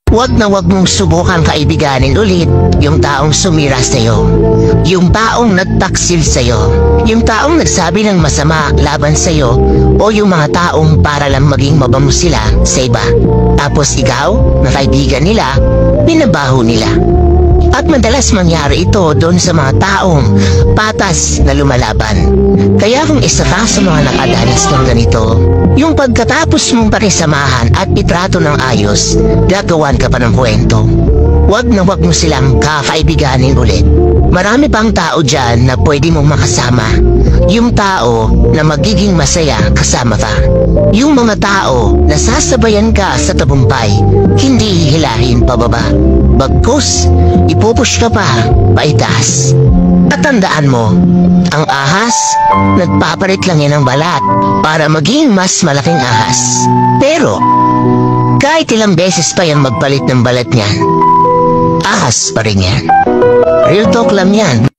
Huwag na huwag mong subukan kaibiganin ulit yung taong sumira sa'yo. Yung taong nagtaksil sa'yo. Yung taong nagsabi ng masama laban sa'yo. O yung mga taong para lang maging mabango sila sa iba. Tapos ikaw, na kaibigan nila, binabaho nila. At madalas mangyari ito doon sa mga taong patas na lumalaban. Kaya kung isa ka sa mga nakadanas ng ganito, yung pagkatapos mong pakisamahan at itrato ng ayos, gagawan ka pa ng kwento. Huwag na huwag mo silang kakaibiganin ulit. Marami pang tao dyan na pwede mong makasama. Yung tao na magiging masaya kasama ka. Yung mga tao na sasabayan ka sa tabumpay, hindi hihilahin pababa. Bagkus, ipupush ka pa paitaas. At tandaan mo, ang ahas, nagpapalit lang yan ng balat para maging mas malaking ahas. Pero, kahit ilang beses pa yan magpalit ng balat niyan, ahas pa rin yan. Real talk lang yan.